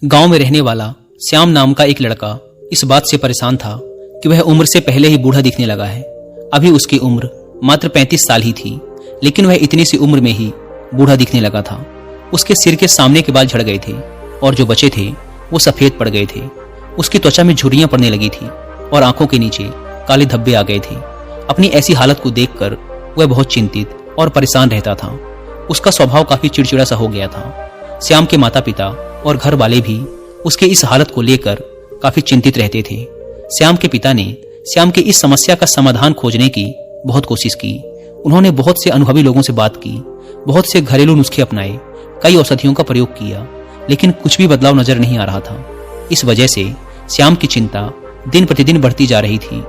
गांव में रहने वाला श्याम नाम का एक लड़का इस बात से परेशान था कि वह उम्र से पहले ही बूढ़ा दिखने लगा है। अभी उसकी उम्र मात्र 35 साल ही थी, लेकिन वह इतनी सी उम्र में ही बूढ़ा दिखने लगा था। उसके सिर के सामने के बाल झड़ गए थे और जो बचे थे वो सफेद पड़ गए थे। उसकी त्वचा में झुर्रियां पड़ने लगी थी और आंखों के नीचे काले धब्बे आ गए थे। अपनी ऐसी हालत को देखकर वह बहुत चिंतित और परेशान रहता था। उसका स्वभाव काफी चिड़चिड़ा सा हो गया था। श्याम के माता पिता और घर वाले भी उसके इस हालत को लेकर काफी चिंतित रहते थे। श्याम के पिता ने श्याम के इस समस्या का समाधान खोजने की बहुत कोशिश की। उन्होंने बहुत से अनुभवी लोगों से बात की, बहुत से घरेलू नुस्खे अपनाए, कई औषधियों का प्रयोग किया, लेकिन कुछ भी बदलाव नजर नहीं आ रहा था। इस वजह से श्याम की चिंता दिन प्रतिदिन बढ़ती जा रही थी।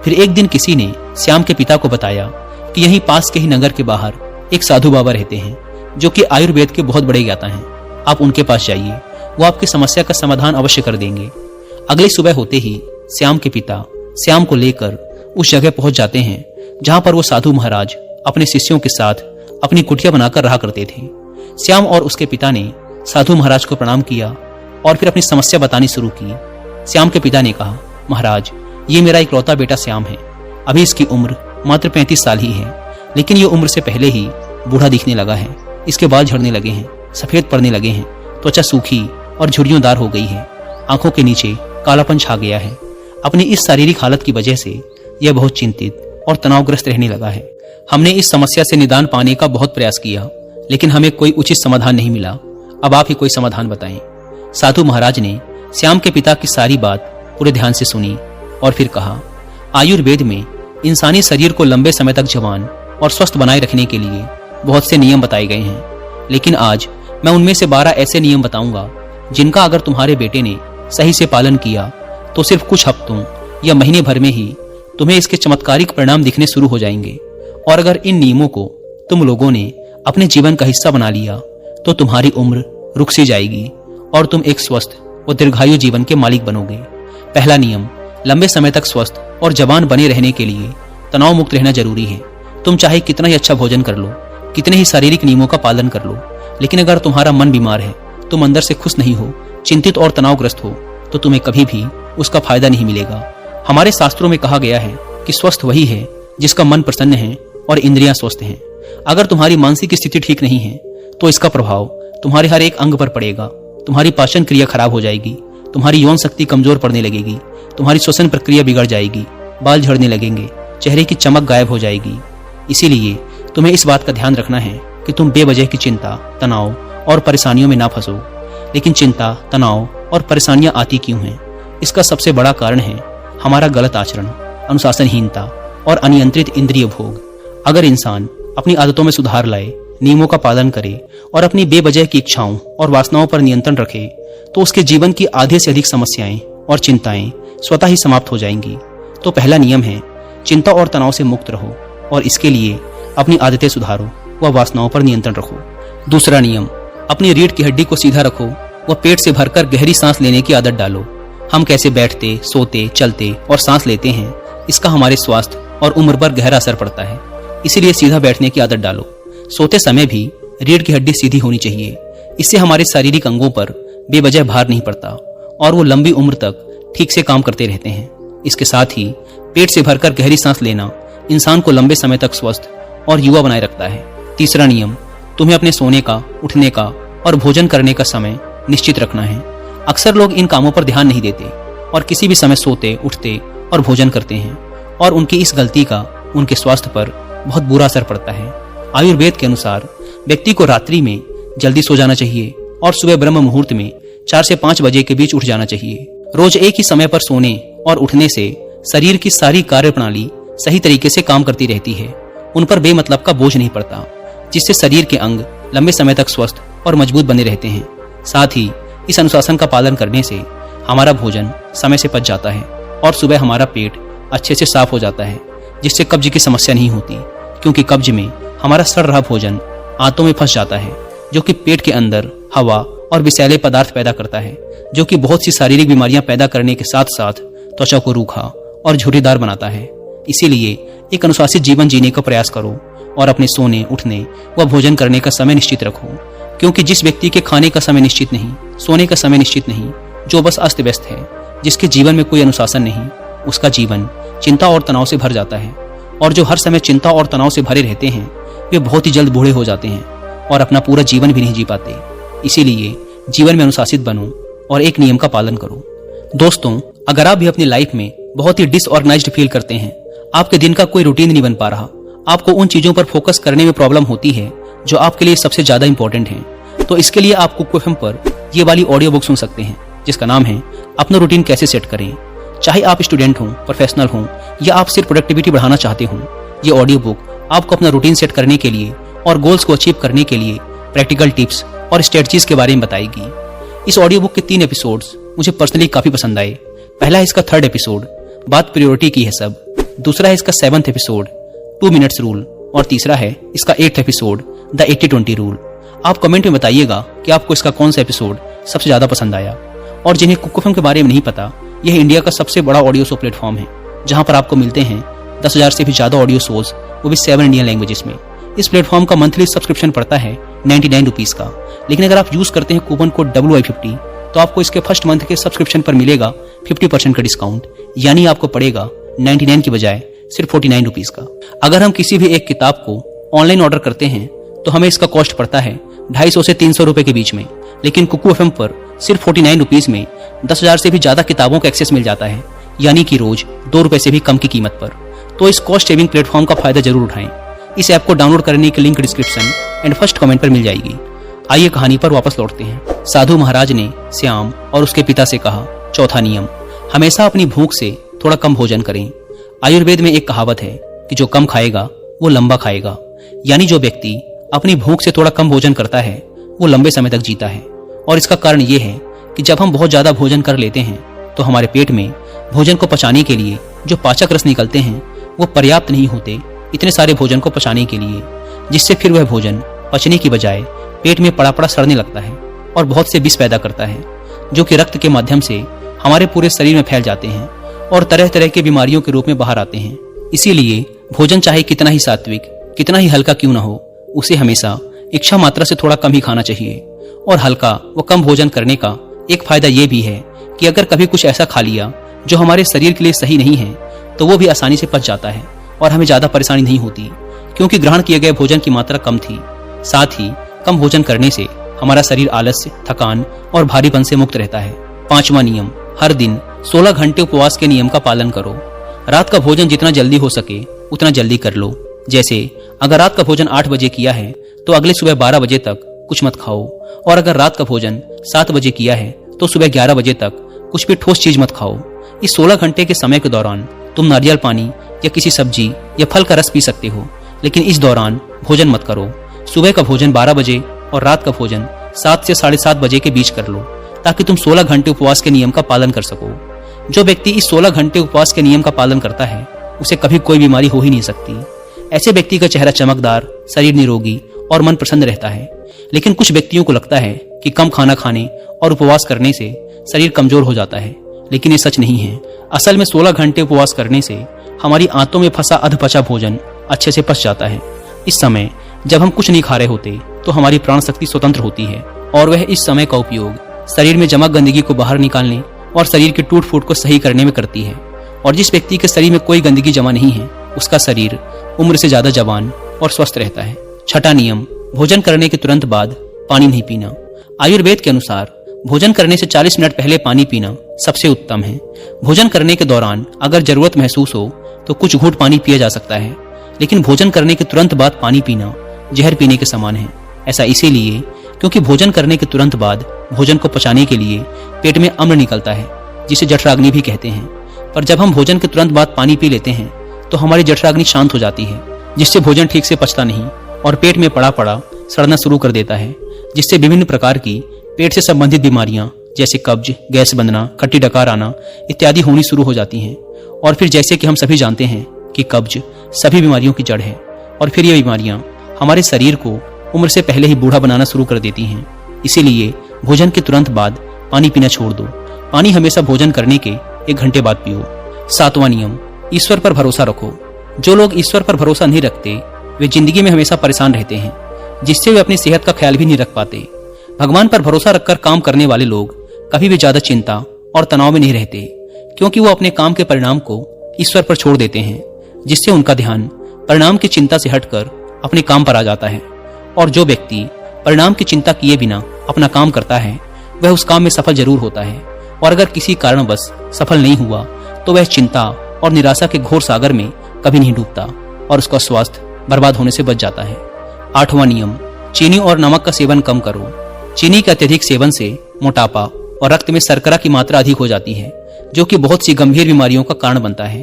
फिर एक दिन किसी ने श्याम के पिता को बताया कि यहीं पास के ही नगर के बाहर एक साधु बाबा रहते हैं जो कि आयुर्वेद के बहुत बड़े ज्ञाता हैं। आप उनके पास जाइए, वो आपकी समस्या का समाधान अवश्य कर देंगे। अगली सुबह होते ही श्याम के पिता श्याम को लेकर उस जगह पहुंच जाते हैं जहां पर वो साधु महाराज अपने शिष्यों के साथ अपनी कुटिया बनाकर रहा करते थे। श्याम और उसके पिता ने साधु महाराज को प्रणाम किया और फिर अपनी समस्या बतानी शुरू की। श्याम के पिता ने कहा, महाराज, ये मेरा इकलौता बेटा श्याम है। अभी इसकी उम्र मात्र 35 साल ही है, लेकिन ये उम्र से पहले ही बूढ़ा दिखने लगा है। इसके बाल झड़ने लगे हैं, सफेद पड़ने लगे हैं, त्वचा सूखी और झुर्रियोंदार हो गई है, आंखों के नीचे कालापन छा गया है। अपनी इस शारीरिक हालत की वजह से यह बहुत चिंतित और तनावग्रस्त रहने लगा है। हमने इस समस्या से निदान पाने का बहुत प्रयास किया, लेकिन हमें कोई उचित समाधान नहीं मिला। अब आप ही कोई समाधान बताएं। साधु महाराज ने श्याम के पिता की सारी बात पूरे ध्यान से सुनी और फिर कहा, आयुर्वेद में इंसानी शरीर को लंबे समय तक जवान और स्वस्थ बनाए रखने के लिए बहुत से नियम बताए गए हैं, लेकिन आज मैं उनमें से 12 ऐसे नियम बताऊंगा जिनका अगर तुम्हारे बेटे ने सही से पालन किया तो सिर्फ कुछ हफ्तों या महीने भर में ही तुम्हें इसके चमत्कारिक परिणाम दिखने शुरू हो जाएंगे। और अगर इन नियमों को तुम लोगों ने अपने जीवन का हिस्सा बना लिया तो तुम्हारी उम्र रुक सी जाएगी और तुम एक स्वस्थ और दीर्घायु जीवन के मालिक बनोगे। पहला नियम, लंबे समय तक स्वस्थ और जवान बने रहने के लिए तनाव मुक्त रहना जरूरी है। तुम चाहे कितना ही अच्छा भोजन कर लो, कितने ही शारीरिक नियमों का पालन कर लो, लेकिन अगर तुम्हारा मन बीमार है, तुम अंदर से खुश नहीं हो, चिंतित और तनावग्रस्त हो, तो तुम्हें कभी भी उसका फायदा नहीं मिलेगा। हमारे शास्त्रों में कहा गया है कि स्वस्थ वही है जिसका मन प्रसन्न है और इंद्रियां स्वस्थ हैं। अगर तुम्हारी मानसिक स्थिति ठीक नहीं है तो इसका प्रभाव तुम्हारे हर एक अंग पर पड़ेगा। तुम्हारी पाचन क्रिया खराब हो जाएगी, तुम्हारी यौन शक्ति कमजोर पड़ने लगेगी, तुम्हारी श्वसन प्रक्रिया बिगड़ जाएगी, बाल झड़ने लगेंगे, चेहरे की चमक गायब हो जाएगी। इसीलिए तुम्हें इस बात का ध्यान रखना है कि तुम बेवजह की चिंता, तनाव और परेशानियों में ना फंसो। लेकिन चिंता, तनाव और परेशानियां आती क्यों हैं? इसका सबसे बड़ा कारण है हमारा गलत आचरण, अनुशासनहीनता और अनियंत्रित इंद्रिय भोग। अगर इंसान अपनी आदतों में सुधार लाए, नियमों का पालन करे और अपनी बेवजह की इच्छाओं और वासनाओं पर नियंत्रण रखे तो उसके जीवन की आधे से अधिक समस्याएं और चिंताएं स्वतः ही समाप्त हो जाएंगी। तो पहला नियम है, चिंता और तनाव से मुक्त रहो और इसके लिए अपनी आदतें सुधारो व वासनाओं पर नियंत्रण रखो। दूसरा नियम, अपनी रीढ़ की हड्डी को सीधा रखो व पेट से भरकर गहरी सांस लेने की आदत डालो। हम कैसे बैठते, सोते, चलते और सांस लेते हैं, इसका हमारे स्वास्थ्य और उम्र पर गहरा असर पड़ता है। इसीलिए सीधा बैठने की आदत डालो। सोते समय भी रीढ़ की हड्डी सीधी होनी चाहिए। इससे हमारे शारीरिक अंगों पर बेवजह भार नहीं पड़ता और वो लंबी उम्र तक ठीक से काम करते रहते हैं। इसके साथ ही पेट से भरकर गहरी सांस लेना इंसान को लंबे समय तक स्वस्थ और युवा बनाए रखता है। तीसरा नियम, तुम्हें अपने सोने का, उठने का और भोजन करने का समय निश्चित रखना है। अक्सर लोग इन कामों पर ध्यान नहीं देते और किसी भी समय सोते, उठते और भोजन करते हैं और उनकी इस गलती का उनके स्वास्थ्य पर बहुत बुरा असर पड़ता है। आयुर्वेद के अनुसार व्यक्ति को रात्रि में जल्दी सो जाना चाहिए और सुबह ब्रह्म मुहूर्त में 4 से 5 बजे के बीच उठ जाना चाहिए। रोज एक ही समय पर सोने और उठने से शरीर की सारी कार्य प्रणाली सही तरीके से काम करती रहती है। उन पर बेमतलब का बोझ नहीं पड़ता, जिससे शरीर के अंग लंबे समय तक स्वस्थ और मजबूत बने रहते हैं। साथ ही इस अनुशासन का पालन करने से हमारा भोजन समय से पच जाता है और सुबह हमारा पेट अच्छे से साफ हो जाता है, जिससे कब्ज की समस्या नहीं होती, क्योंकि कब्ज में हमारा सड़ रहा भोजन आंतों में फंस जाता है, जो कि पेट के अंदर हवा और विषैले पदार्थ पैदा करता है, जो कि बहुत सी शारीरिक बीमारियां पैदा करने के साथ साथ त्वचा को रूखा और झुर्रीदार बनाता है। इसीलिए एक अनुशासित जीवन जीने का प्रयास करो और अपने सोने, उठने व भोजन करने का समय निश्चित रखो, क्योंकि जिस व्यक्ति के खाने का समय निश्चित नहीं, सोने का समय निश्चित नहीं, जो बस अस्त व्यस्त है, जिसके जीवन में कोई अनुशासन नहीं, उसका जीवन चिंता और तनाव से भर जाता है। और जो हर समय चिंता और तनाव से भरे रहते हैं वे बहुत ही जल्द बूढ़े हो जाते हैं और अपना पूरा जीवन भी नहीं जी पाते। इसीलिए जीवन में अनुशासित बनो और एक नियम का पालन करो। दोस्तों, अगर आप भी अपनी लाइफ में बहुत ही डिसऑर्गेनाइज्ड फील करते हैं, आपके दिन का कोई रूटीन नहीं बन पा रहा, आपको उन चीजों पर फोकस करने में प्रॉब्लम होती है जो आपके लिए सबसे ज्यादा इंपॉर्टेंट है, तो इसके लिए आप कुक एफएम पर ये वाली ऑडियो बुक सुन सकते हैं जिसका नाम है अपना रूटीन कैसे सेट करें। चाहे आप स्टूडेंट हों, प्रोफेशनल हों या आप सिर्फ प्रोडक्टिविटी बढ़ाना चाहते हों, ये ऑडियो बुक आपको अपना रूटीन सेट करने के लिए और गोल्स को अचीव करने के लिए प्रैक्टिकल टिप्स और स्ट्रेटजीज के बारे में बताएगी। इस ऑडियो बुक के 3 एपिसोड्स मुझे पर्सनली काफी पसंद आए। पहला है इसका 3rd एपिसोड, बात प्रायोरिटी की है सब। दूसरा है इसका 7th एपिसोड, 2 मिनट्स रूल। और तीसरा है इसका 8th एपिसोड, द 80-20 रूल। आप कमेंट में बताइएगा कि आपको इसका कौन सा एपिसोड सबसे ज्यादा पसंद आया। और जिन्हें कुक एफएम के बारे में नहीं पता, यह इंडिया का सबसे बड़ा ऑडियो शो प्लेटफॉर्म है जहां पर आपको मिलते हैं 10,000 से भी ज्यादा ऑडियो शोज, वो भी 7 इंडियन लैंग्वेजेस में। इस प्लेटफॉर्म का मंथली सब्सक्रिप्शन पड़ता है 99 रुपीज का, लेकिन अगर आप यूज करते हैं कूपन कोड WI50 तो आपको इसके फर्स्ट मंथ के सब्सक्रिप्शन पर मिलेगा 50% का डिस्काउंट, यानी आपको पड़ेगा 99 की बजाय सिर्फ 49 रुपीज का। अगर हम किसी भी एक किताब को ऑनलाइन ऑर्डर करते हैं तो हमें इसका कॉस्ट पड़ता है 250 से 300 रुपए के बीच में, लेकिन कुकू एफएम पर सिर्फ 49 रुपीज में 10,000 से भी ज्यादा किताबों का एक्सेस मिल जाता है, यानी कि रोज 2 रुपए से भी कम की कीमत पर। तो इस कॉस्ट सेविंग प्लेटफॉर्म का फायदा जरूर उठाएं। इस ऐप को डाउनलोड करने की link description and first comment पर मिल जाएगी। आइए कहानी पर वापस लौटते हैं। साधु महाराज ने श्याम और उसके पिता से कहा, चौथा नियम, हमेशा अपनी भूख से थोड़ा कम भोजन करें। आयुर्वेद में एक कहावत है कि जो कम खाएगा वो लंबा खाएगा, यानी जो व्यक्ति अपनी भूख से थोड़ा कम भोजन करता है वो लंबे समय तक जीता है। और इसका कारण ये है कि जब हम बहुत ज्यादा भोजन कर लेते हैं तो हमारे पेट में भोजन को पचाने के लिए जो पाचक रस निकलते हैं वो पर्याप्त नहीं होते इतने सारे भोजन को पचाने के लिए, जिससे फिर वह भोजन पचने की बजाय पेट में पड़ा पड़ा सड़ने लगता है और बहुत से विष पैदा करता है, जो कि रक्त के माध्यम से हमारे पूरे शरीर में फैल जाते हैं और तरह तरह के बीमारियों के रूप में बाहर आते हैं। इसीलिए भोजन चाहे कितना ही सात्विक, कितना ही हल्का क्यों न हो, उसे हमेशा इच्छा मात्रा से थोड़ा कम ही खाना चाहिए। और हल्का व कम भोजन करने का एक फायदा ये भी है कि अगर कभी कुछ ऐसा खा लिया जो हमारे शरीर के लिए सही नहीं है तो वो भी आसानी से पच जाता है और हमें ज्यादा परेशानी नहीं होती, क्योंकि ग्रहण किए गए भोजन की मात्रा कम थी। साथ ही कम भोजन करने से हमारा शरीर आलस्य, थकान और भारीपन से मुक्त रहता है। 5वां नियम, हर दिन 16 घंटे उपवास के नियम का पालन करो। रात का भोजन जितना जल्दी हो सके उतना जल्दी कर लो। जैसे अगर रात का भोजन 8 बजे किया है तो अगले सुबह 12 बजे तक कुछ मत खाओ, और अगर रात का भोजन 7 बजे किया है तो सुबह 11 बजे तक कुछ भी ठोस चीज मत खाओ। इस 16 घंटे के समय के दौरान तुम नारियल पानी या किसी सब्जी या फल का रस पी सकते हो, लेकिन इस दौरान भोजन मत करो। सुबह का भोजन 12 बजे और रात का भोजन 7 से 7:30 बजे के बीच कर लो, ताकि तुम 16 घंटे उपवास के नियम का पालन कर सको। जो व्यक्ति इस 16 घंटे उपवास के नियम का पालन करता है उसे कभी कोई बीमारी हो ही नहीं सकती। ऐसे व्यक्ति का चेहरा चमकदार, शरीर निरोगी और मन प्रसन्न रहता है। लेकिन कुछ व्यक्तियों को लगता है कि कम खाना खाने और उपवास करने से शरीर कमजोर हो जाता है, लेकिन ये सच नहीं है। असल में 16 घंटे उपवास करने से हमारी आंतों में फंसा अधपचा भोजन अच्छे से पच जाता है। इस समय जब हम कुछ नहीं खा रहे होते तो हमारी प्राण शक्ति स्वतंत्र होती है और वह इस समय का उपयोग शरीर में जमा गंदगी को बाहर निकालने और शरीर के टूट फूट को सही करने में करती है। और जिस व्यक्ति के शरीर में कोई गंदगी जमा नहीं है उसका शरीर उम्र से ज्यादा जवान और स्वस्थ रहता है। 6वां नियम, भोजन करने के तुरंत बाद पानी नहीं पीना। आयुर्वेद के अनुसार भोजन करने से 40 मिनट पहले पानी पीना सबसे उत्तम है। भोजन करने के दौरान अगर जरूरत महसूस हो तो कुछ घूंट पानी पिया जा सकता है, लेकिन भोजन करने के तुरंत बाद पानी पीना जहर पीने के समान है। ऐसा इसीलिए क्योंकि भोजन करने के तुरंत बाद भोजन को पचाने के लिए पेट में अम्ल निकलता है, जिसे जठराग्नि भी कहते हैं। पर जब हम भोजन के तुरंत बाद पानी पी लेते हैं तो हमारी जठराग्नि शांत हो जाती है, जिससे भोजन ठीक से पचता नहीं और पेट में पड़ा पड़ा सड़ना शुरू कर देता है, जिससे विभिन्न प्रकार की पेट से संबंधित बीमारियां जैसे कब्ज, गैस बनना, खट्टी डकार आना इत्यादि होनी शुरू हो जाती हैं। और फिर जैसे कि हम सभी जानते हैं कि कब्ज सभी बीमारियों की जड़ है, और फिर ये बीमारियां हमारे शरीर को उम्र से पहले ही बूढ़ा बनाना शुरू कर देती हैं। इसीलिए भोजन के तुरंत बाद पानी पीना छोड़ दो। पानी हमेशा भोजन करने के 1 घंटे बाद पियो। 7वां नियम, ईश्वर पर भरोसा रखो। जो लोग ईश्वर पर भरोसा नहीं रखते वे जिंदगी में हमेशा परेशान रहते हैं, जिससे वे अपनी सेहत का ख्याल भी नहीं रख पाते। भगवान पर भरोसा रखकर काम करने वाले लोग कभी भी ज्यादा चिंता और तनाव में नहीं रहते, क्योंकि वो अपने काम के परिणाम को ईश्वर पर छोड़ देते हैं, जिससे उनका ध्यान परिणाम की चिंता से हटकर अपने काम पर आ जाता है। और जो व्यक्ति परिणाम की चिंता किए बिना अपना काम करता है वह उस काम में सफल जरूर होता है, और अगर किसी कारणवश सफल नहीं हुआ तो वह चिंता और निराशा के घोर सागर में कभी नहीं डूबता और उसका स्वास्थ्य बर्बाद होने से बच जाता है। 8वां नियम, चीनी और नमक का सेवन कम करो। चीनी के अत्यधिक सेवन से मोटापा और रक्त में शर्करा की मात्रा अधिक हो जाती है, जो कि बहुत सी गंभीर बीमारियों का कारण बनता है।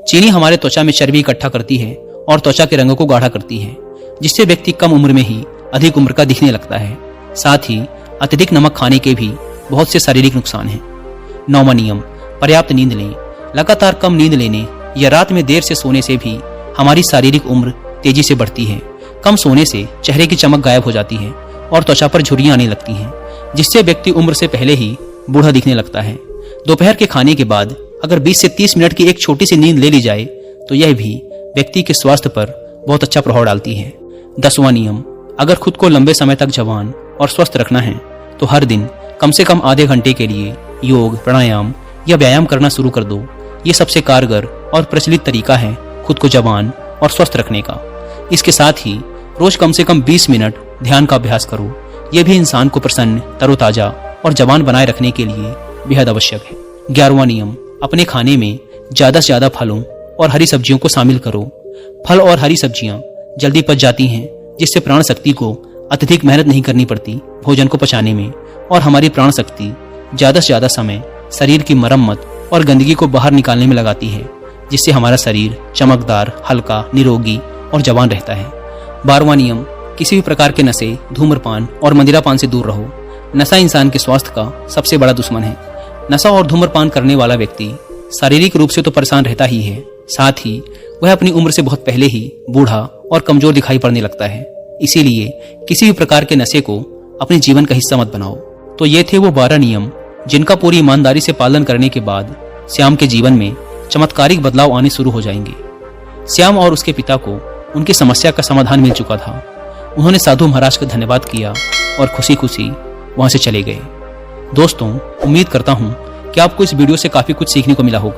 चीनी हमारे त्वचा में चर्बी इकट्ठा करती है और त्वचा के रंग को गाढ़ा करती है, जिससे व्यक्ति कम उम्र में ही अधिक उम्र का दिखने लगता है। साथ ही अत्यधिक नमक खाने के भी बहुत से शारीरिक नुकसान हैं। 9वां नियम, पर्याप्त नींद लें। लगातार कम नींद लेने या रात में देर से सोने से भी हमारी शारीरिक उम्र तेजी से बढ़ती है। कम सोने से चेहरे की चमक गायब हो जाती है और त्वचा पर झुर्रियां आने लगती हैं, जिससे व्यक्ति उम्र से पहले ही बूढ़ा दिखने लगता है। दोपहर के खाने के बाद अगर 20 से 30 मिनट की एक छोटी सी नींद ले ली जाए तो यह भी व्यक्ति के स्वास्थ्य पर बहुत अच्छा प्रभाव डालती है। 10वां नियम, अगर खुद को लंबे समय तक जवान और स्वस्थ रखना है तो हर दिन कम से कम आधे घंटे के लिए योग, प्राणायाम या व्यायाम करना शुरू कर दो। ये सबसे कारगर और प्रचलित तरीका है खुद को जवान और स्वस्थ रखने का। इसके साथ ही रोज कम से कम 20 मिनट ध्यान का अभ्यास करो। यह भी इंसान को प्रसन्न, तरोताजा और जवान बनाए रखने के लिए बेहद आवश्यक है। 11वां नियम, अपने खाने में ज्यादा से ज्यादा फलों और हरी सब्जियों को शामिल करो। फल और हरी सब्जियां जल्दी पच जाती हैं, जिससे प्राण शक्ति को अत्यधिक मेहनत नहीं करनी पड़ती भोजन को पचाने में, और हमारी प्राण शक्ति ज्यादा से ज्यादा समय शरीर की मरम्मत और गंदगी को बाहर निकालने में लगाती है, जिससे हमारा शरीर चमकदार, हल्का, निरोगी और जवान रहता है। 12वां नियम, किसी भी प्रकार के नशे, धूम्रपान और मदिरापान से दूर रहो। नशा इंसान के स्वास्थ्य का सबसे बड़ा दुश्मन है। नशा और धूम्रपान करने वाला व्यक्ति शारीरिक रूप से तो परेशान रहता ही है, साथ ही वह अपनी उम्र से बहुत पहले ही बूढ़ा और कमजोर दिखाई पड़ने लगता है। इसीलिए किसी भी प्रकार के नशे को अपने जीवन का हिस्सा मत बनाओ। तो ये थे वो 12 नियम जिनका पूरी ईमानदारी से पालन करने के बाद श्याम के जीवन में चमत्कारिक बदलाव आने शुरू हो जाएंगे। श्याम और उसके पिता को उनकी समस्या का समाधान मिल चुका था। उन्होंने साधु महाराज का धन्यवाद किया और खुशी खुशी वहां से चले गए। दोस्तों, उम्मीद करता हूं कि आपको इस वीडियो से काफी कुछ सीखने को मिला होगा।